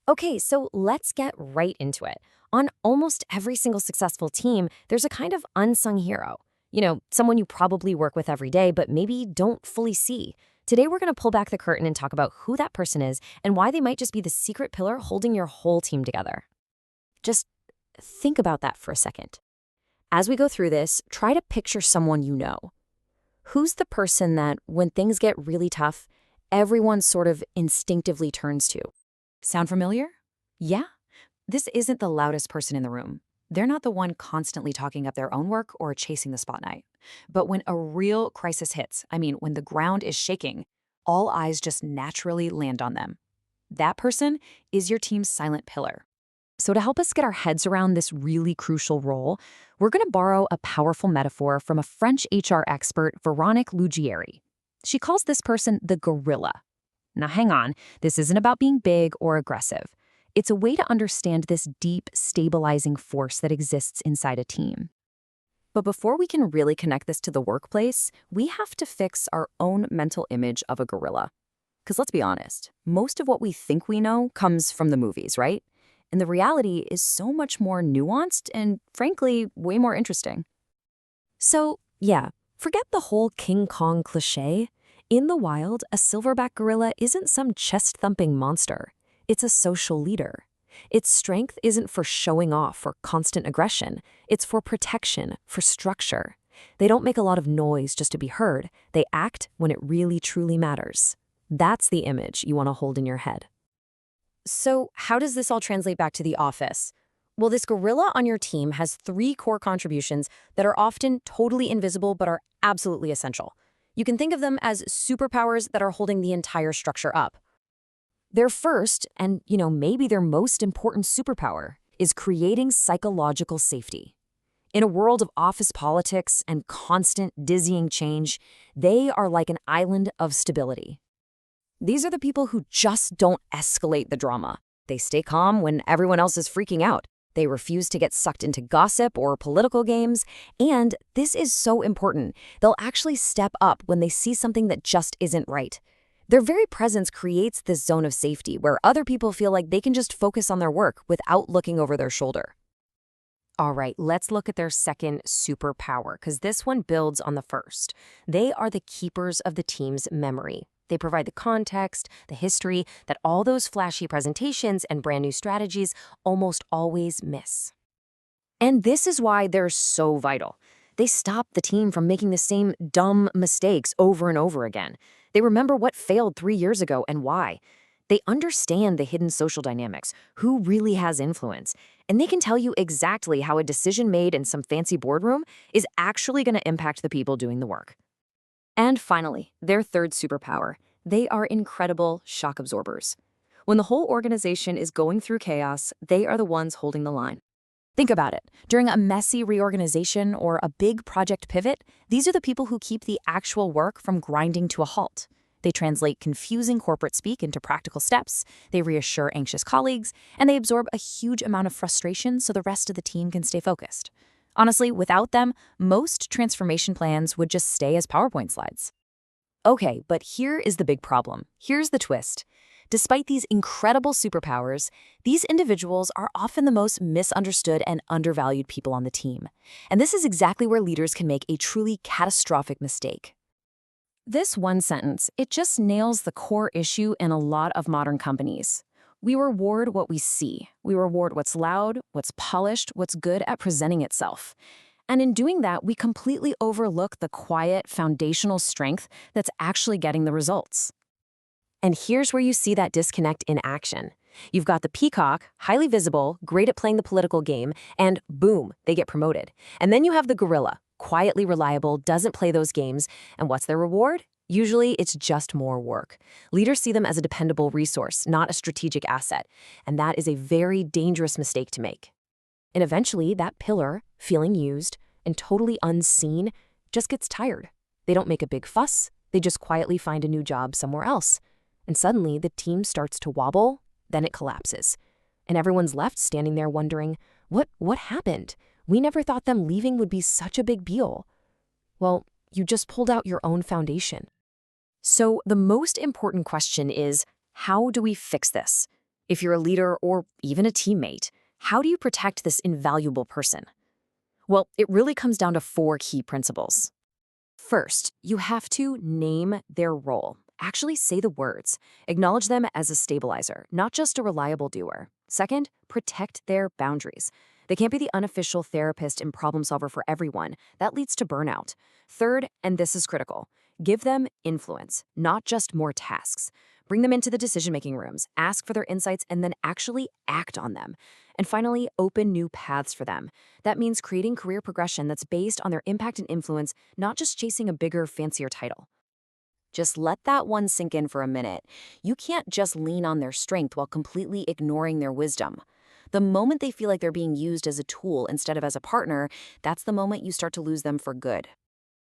Okay, so let's get right into it. On almost every single successful team, there's a kind of unsung hero. Someone you probably work with every day, but maybe don't fully see. Today, we're going to pull back the curtain and talk about who that person is and why they might just be the secret pillar holding your whole team together. Just think about that for a second. As we go through this, try to picture someone you know. Who's the person that, when things get really tough, everyone sort of instinctively turns to? Sound familiar? Yeah? This isn't the loudest person in the room. They're not the one constantly talking up their own work or chasing the spotlight. But when a real crisis hits, when the ground is shaking, all eyes just naturally land on them. That person is your team's silent pillar. So to help us get our heads around this really crucial role, we're going to borrow a powerful metaphor from a French HR expert, Véronique Lugieri. She calls this person the gorilla. Now hang on, this isn't about being big or aggressive. It's a way to understand this deep, stabilizing force that exists inside a team. But before we can really connect this to the workplace, we have to fix our own mental image of a gorilla. Because let's be honest, most of what we think we know comes from the movies, right? And the reality is so much more nuanced and, frankly, way more interesting. So, yeah, forget the whole King Kong cliché. In the wild, a silverback gorilla isn't some chest-thumping monster. It's a social leader. Its strength isn't for showing off or constant aggression. It's for protection, for structure. They don't make a lot of noise just to be heard. They act when it really truly matters. That's the image you want to hold in your head. So how does this all translate back to the office? Well, this gorilla on your team has 3 core contributions that are often totally invisible but are absolutely essential. You can think of them as superpowers that are holding the entire structure up. Their first, and maybe their most important superpower, is creating psychological safety. In a world of office politics and constant dizzying change, they are like an island of stability. These are the people who just don't escalate the drama. They stay calm when everyone else is freaking out. They refuse to get sucked into gossip or political games. And this is so important. They'll actually step up when they see something that just isn't right. Their very presence creates this zone of safety where other people feel like they can just focus on their work without looking over their shoulder. All right, let's look at their second superpower, because this one builds on the first. They are the keepers of the team's memory. They provide the context, the history that all those flashy presentations and brand new strategies almost always miss. And this is why they're so vital. They stop the team from making the same dumb mistakes over and over again. They remember what failed 3 years ago and why. They understand the hidden social dynamics, who really has influence, and they can tell you exactly how a decision made in some fancy boardroom is actually going to impact the people doing the work. And finally, their third superpower, they are incredible shock absorbers. When the whole organization is going through chaos, they are the ones holding the line. Think about it. During a messy reorganization or a big project pivot, these are the people who keep the actual work from grinding to a halt. They translate confusing corporate speak into practical steps, they reassure anxious colleagues, and they absorb a huge amount of frustration so the rest of the team can stay focused. Honestly, without them, most transformation plans would just stay as PowerPoint slides. Okay, but here is the big problem. Here's the twist. Despite these incredible superpowers, these individuals are often the most misunderstood and undervalued people on the team. And this is exactly where leaders can make a truly catastrophic mistake. This one sentence, it just nails the core issue in a lot of modern companies. We reward what we see. We reward what's loud, what's polished, what's good at presenting itself. And in doing that, we completely overlook the quiet, foundational strength that's actually getting the results. And here's where you see that disconnect in action. You've got the peacock, highly visible, great at playing the political game, and boom, they get promoted. And then you have the gorilla, quietly reliable, doesn't play those games, and what's their reward? Usually, it's just more work. Leaders see them as a dependable resource, not a strategic asset, and that is a very dangerous mistake to make. And eventually, that pillar, feeling used and totally unseen, just gets tired. They don't make a big fuss, they just quietly find a new job somewhere else. And suddenly, the team starts to wobble, then it collapses. And everyone's left standing there wondering, what happened? We never thought them leaving would be such a big deal. Well, you just pulled out your own foundation. So the most important question is, how do we fix this? If you're a leader or even a teammate, how do you protect this invaluable person? Well, it really comes down to 4 key principles. First, you have to name their role. Actually say the words. Acknowledge them as a stabilizer, not just a reliable doer. Second, protect their boundaries. They can't be the unofficial therapist and problem solver for everyone. That leads to burnout. Third, and this is critical, give them influence, not just more tasks. Bring them into the decision-making rooms, ask for their insights, and then actually act on them. And finally, open new paths for them. That means creating career progression that's based on their impact and influence, not just chasing a bigger, fancier title. Just let that one sink in for a minute. You can't just lean on their strength while completely ignoring their wisdom. The moment they feel like they're being used as a tool instead of as a partner, that's the moment you start to lose them for good.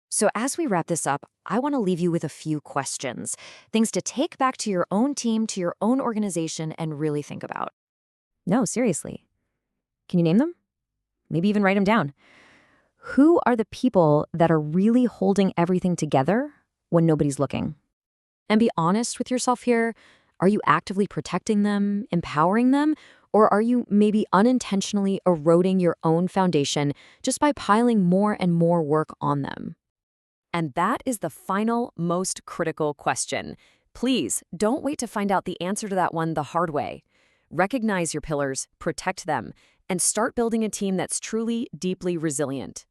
So as we wrap this up, I want to leave you with a few questions, things to take back to your own team, to your own organization, and really think about. No, seriously. Can you name them? Maybe even write them down. Who are the people that are really holding everything together when nobody's looking? And be honest with yourself here. Are you actively protecting them, empowering them, or are you maybe unintentionally eroding your own foundation just by piling more and more work on them? And that is the final, most critical question. Please don't wait to find out the answer to that one the hard way. Recognize your pillars, protect them, and start building a team that's truly, deeply resilient.